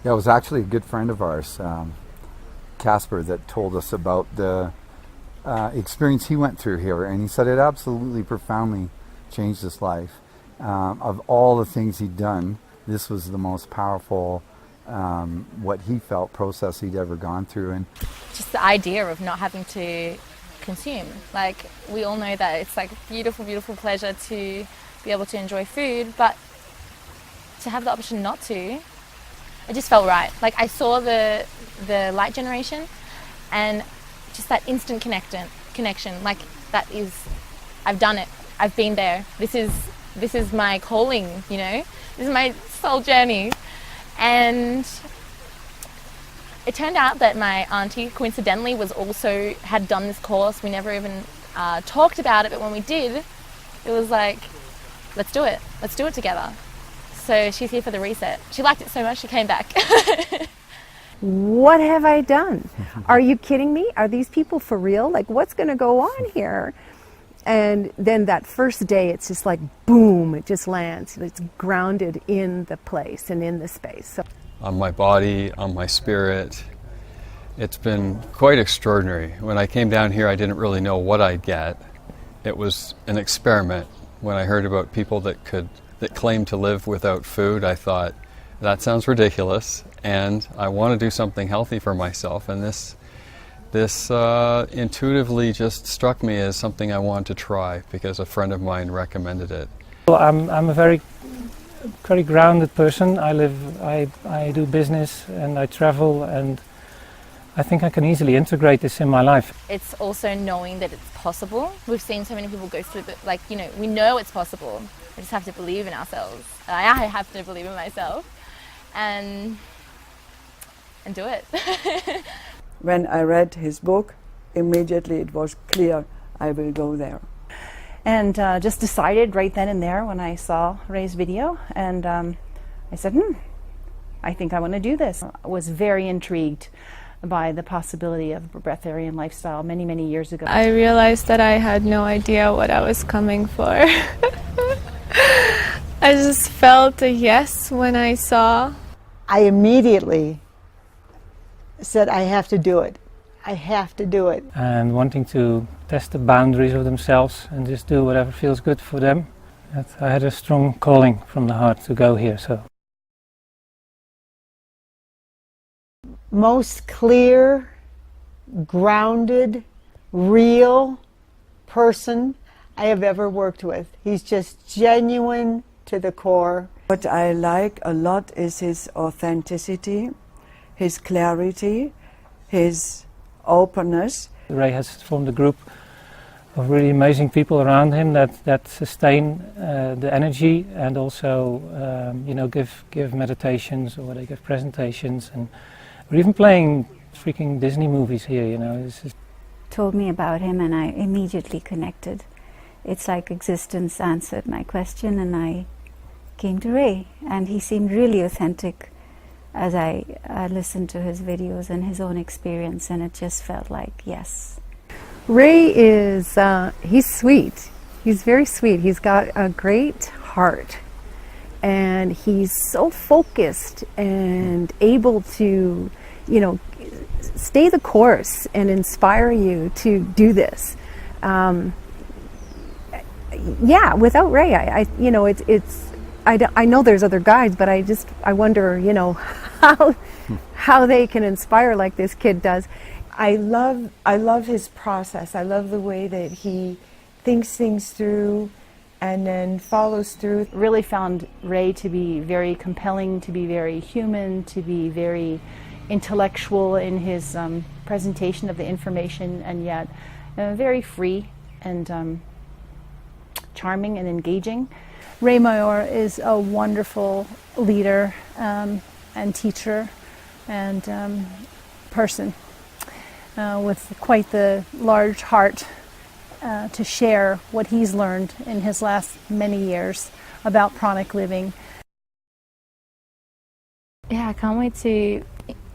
Yeah, it was actually a good friend of ours, Casper, that told us about the experience he went through here, and he said it absolutely profoundly changed his life. Of all the things he'd done, this was the most powerful, what he felt, process he'd ever gone through. And just the idea of not having to consume. Like, we all know that it's like a beautiful, beautiful pleasure to be able to enjoy food, but to have the option not to, it just felt right. Like, I saw the light generation and just that instant connection. Like, that is, I've done it. I've been there. This is my calling, you know? This is my soul journey. And it turned out that my auntie, coincidentally, had done this course. We never even talked about it, but when we did, it was like, let's do it. Let's do it together. So she's here for the reset. She liked it so much, she came back. What have I done? Are you kidding me? Are these people for real? Like, what's going to go on here? And then that first day, it's just like, boom, it just lands. It's grounded in the place and in the space. So, on my body, on my spirit, it's been quite extraordinary. When I came down here, I didn't really know what I'd get. It was an experiment. When I heard about people that claim to live without food, I thought, that sounds ridiculous, and I want to do something healthy for myself, and this intuitively just struck me as something I wanted to try because a friend of mine recommended it. Well, I'm a very grounded person. I do business and I travel, and I think I can easily integrate this in my life. It's also knowing that it's possible. We've seen so many people go through it, like, you know, we know it's possible. We just have to believe in ourselves. I have to believe in myself and do it. When I read his book, immediately it was clear I will go there. And just decided right then and there when I saw Ray's video, and I said, I think I want to do this. I was very intrigued by the possibility of a breatharian lifestyle many, many years ago. I realized that I had no idea what I was coming for. I just felt a yes when I saw. I immediately said, I have to do it. I have to do it. And wanting to test the boundaries of themselves and just do whatever feels good for them. I had a strong calling from the heart to go here. So, most clear, grounded, real person I have ever worked with. He's just genuine to the core. What I like a lot is his authenticity, his clarity, his openness. Ray has formed a group of really amazing people around him that sustain the energy and also give meditations, or they give presentations, and we're even playing freaking Disney movies here, you know. Told me about him and I immediately connected. It's like existence answered my question, and I came to Ray, and he seemed really authentic as I listened to his videos and his own experience, and it just felt like yes. Ray is, he's sweet. He's very sweet. He's got a great heart, and he's so focused and able to, you know, stay the course and inspire you to do this. Yeah, without Ray, I know there's other guides, but I wonder, you know, how they can inspire like this kid does. I love his process. I love the way that he thinks things through and then follows through. Really found Ray to be very compelling, to be very human, to be very intellectual in his presentation of the information, and yet very free and charming and engaging. Ray Maor is a wonderful leader and teacher and person with quite the large heart to share what he's learned in his last many years about pranic living. Yeah, I can't wait to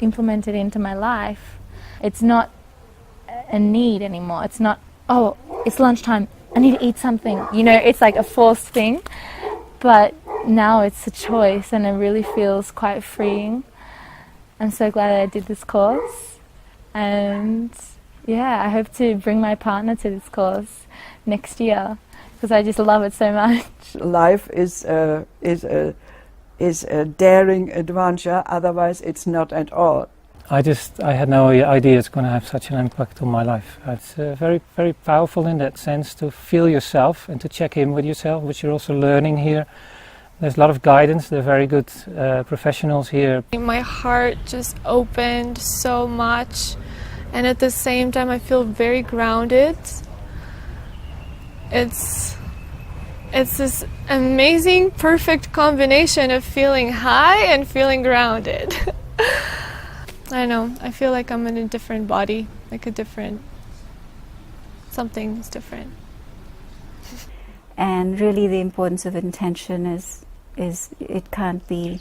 implement it into my life. It's not a need anymore. It's not, oh, it's lunchtime, I need to eat something. You know, it's like a forced thing. But now it's a choice, and it really feels quite freeing. I'm so glad I did this course, and yeah, I hope to bring my partner to this course next year because I just love it so much. Life is a daring adventure, otherwise it's not at all. I had no idea it's going to have such an impact on my life. It's very, very powerful in that sense to feel yourself and to check in with yourself, which you're also learning here. There's a lot of guidance. They're very good professionals here. My heart just opened so much, and at the same time I feel very grounded. It's this amazing, perfect combination of feeling high and feeling grounded. I know, I feel like I'm in a different body, like something's different. And really the importance of intention is it can't be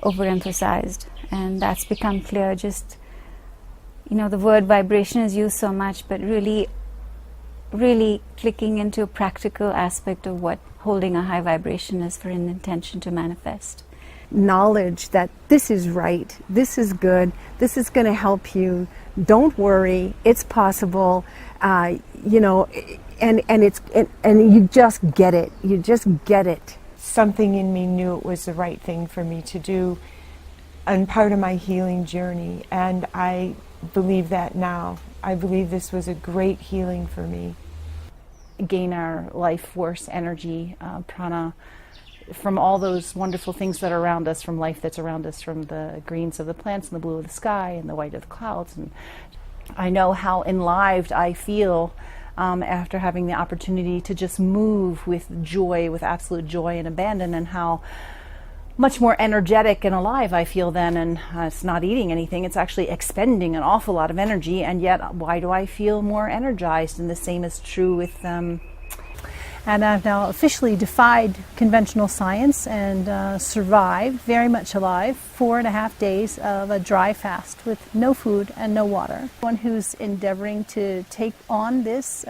overemphasized, and that's become clear. Just, the word vibration is used so much, but really clicking into a practical aspect of what holding a high vibration is for an intention to manifest. Knowledge that this is right, this is good, this is going to help you. Don't worry, it's possible. And you just get it. You just get it. Something in me knew it was the right thing for me to do and part of my healing journey, and I believe that now. I believe this was a great healing for me. Gain our life force, energy, prana, from all those wonderful things that are around us, from life that's around us, from the greens of the plants and the blue of the sky and the white of the clouds. And I know how enlivened I feel after having the opportunity to just move with joy, with absolute joy and abandon, and how much more energetic and alive I feel then. And it's not eating anything, it's actually expending an awful lot of energy, and yet why do I feel more energized? And the same is true with And I've now officially defied conventional science and survived, very much alive, 4.5 days of a dry fast with no food and no water. One who's endeavoring to take on this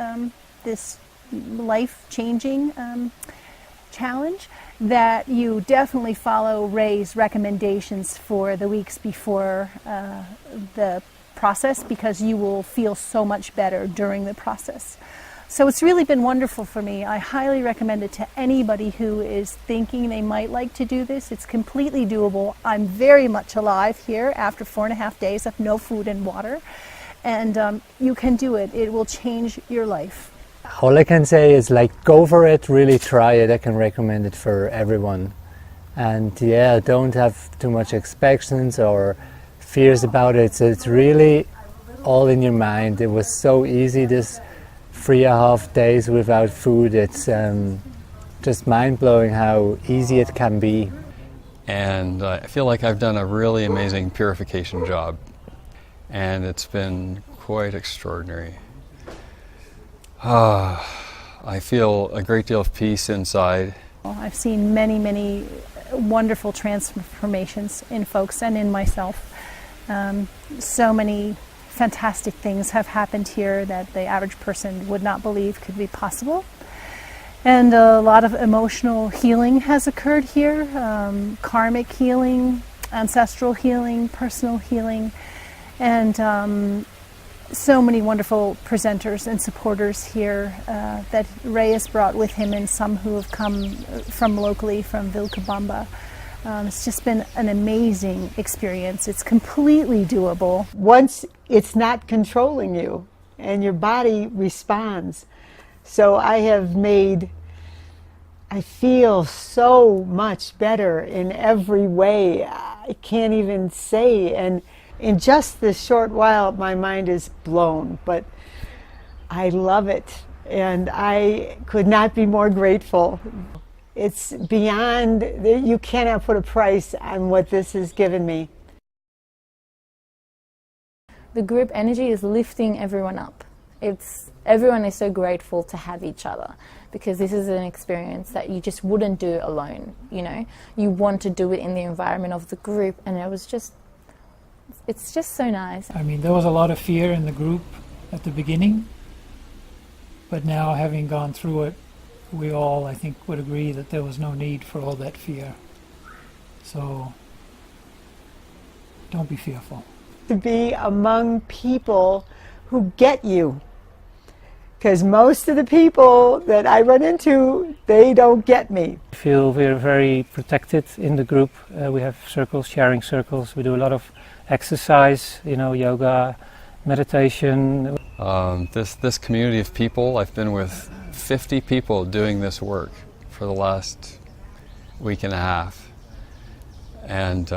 life-changing challenge, that you definitely follow Ray's recommendations for the weeks before the process, because you will feel so much better during the process. So it's really been wonderful for me. I highly recommend it to anybody who is thinking they might like to do this. It's completely doable. I'm very much alive here after 4.5 days of no food and water. And you can do it. It will change your life. All I can say is, go for it, really try it. I can recommend it for everyone. And yeah, don't have too much expectations or fears about it. So it's really all in your mind. It was so easy, this 3.5 days without food. It's just mind-blowing how easy it can be. And I feel like I've done a really amazing purification job, and it's been quite extraordinary. I feel a great deal of peace inside. I've seen many, many wonderful transformations in folks and in myself. So many fantastic things have happened here that the average person would not believe could be possible. And a lot of emotional healing has occurred here, karmic healing, ancestral healing, personal healing, and so many wonderful presenters and supporters here that Ray has brought with him, and some who have come from locally from Vilcabamba. It's just been an amazing experience. It's completely doable. Once it's not controlling you and your body responds. So I feel so much better in every way. I can't even say. And in just this short while, my mind is blown. But I love it. And I could not be more grateful. It's beyond, you cannot put a price on what this has given me. The group energy is lifting everyone up. Everyone is so grateful to have each other, because this is an experience that you just wouldn't do alone, You want to do it in the environment of the group, and it's just so nice. I mean, there was a lot of fear in the group at the beginning, but now, having gone through it, we all, I think, would agree that there was no need for all that fear. So Don't be fearful. To be among people who get you. Because most of the people that I run into, they don't get me. I feel we're very protected in the group. We have circles, sharing circles. We do a lot of exercise, yoga, meditation. This community of people, I've been with 50 people doing this work for the last week and a half. And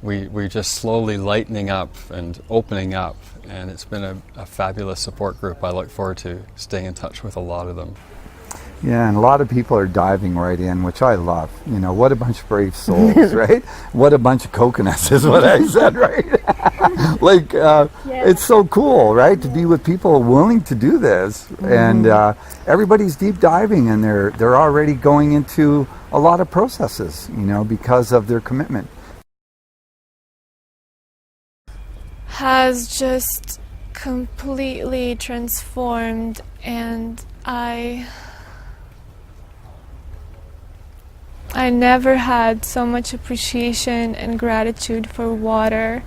we're just slowly lightening up and opening up, and it's been a fabulous support group. I look forward to staying in touch with a lot of them. Yeah, and a lot of people are diving right in, which I love. What a bunch of brave souls, right? What a bunch of coconuts is what I said, right? It's so cool, right? To be with people willing to do this. And everybody's deep diving, and they're already going into a lot of processes, because of their commitment. Has just completely transformed, and I never had so much appreciation and gratitude for water.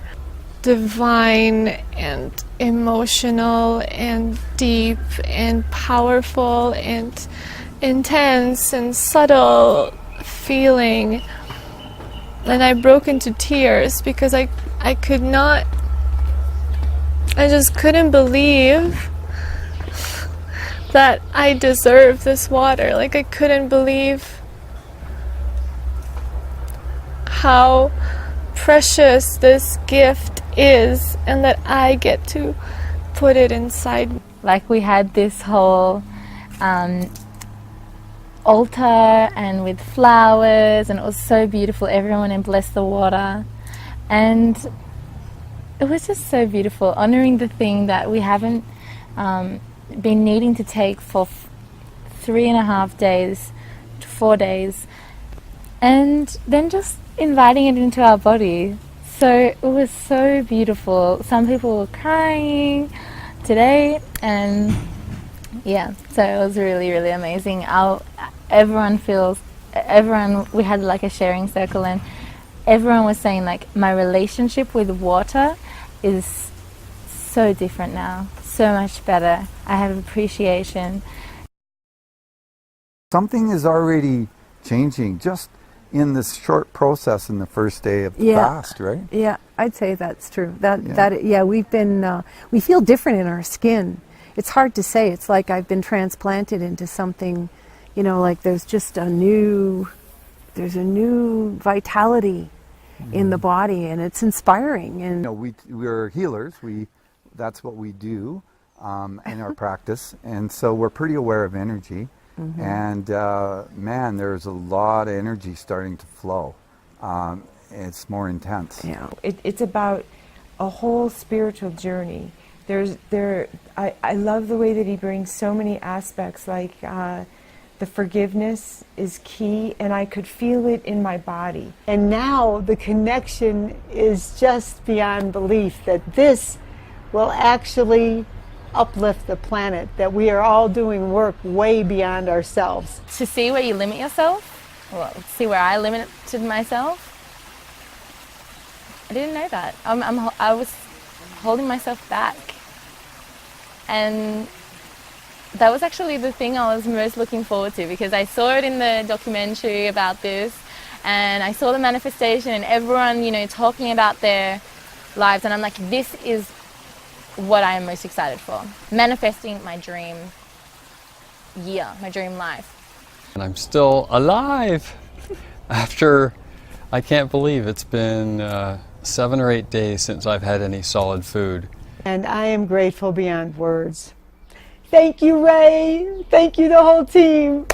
Divine and emotional and deep and powerful and intense and subtle feeling. And I broke into tears because I just couldn't believe that I deserve this water. I couldn't believe how precious this gift is, and that I get to put it inside. We had this whole altar and with flowers, and it was so beautiful. Everyone and blessed the water, and it was just so beautiful, honoring the thing that we haven't been needing to take for 3.5 days to 4 days, and then just inviting it into our body. So it was so beautiful. Some people were crying today, and yeah, so it was really, really amazing. Everyone, we had a sharing circle, and everyone was saying my relationship with water is so different now, so much better. I have appreciation. Something is already changing just in this short process in the first day of the fast, right? Yeah, I'd say that's true. We've been, we feel different in our skin. It's hard to say. It's like I've been transplanted into something, there's just a new vitality in the body, and it's inspiring. And we're healers. That's what we do in our practice, and so we're pretty aware of energy. And man, there's a lot of energy starting to flow. It's more intense. Yeah, it's about a whole spiritual journey. I love the way that he brings so many aspects, the forgiveness is key, and I could feel it in my body. And now the connection is just beyond belief that this will actually uplift the planet, that we are all doing work way beyond ourselves. To see where you limit yourself, see where I limited myself, I didn't know that. I was holding myself back, and that was actually the thing I was most looking forward to, because I saw it in the documentary about this, and I saw the manifestation and everyone, talking about their lives, and I'm like, this is what I am most excited for. Manifesting my dream year, my dream life. And I'm still alive after, I can't believe it's been 7 or 8 days since I've had any solid food. And I am grateful beyond words. Thank you, Ray. Thank you, the whole team.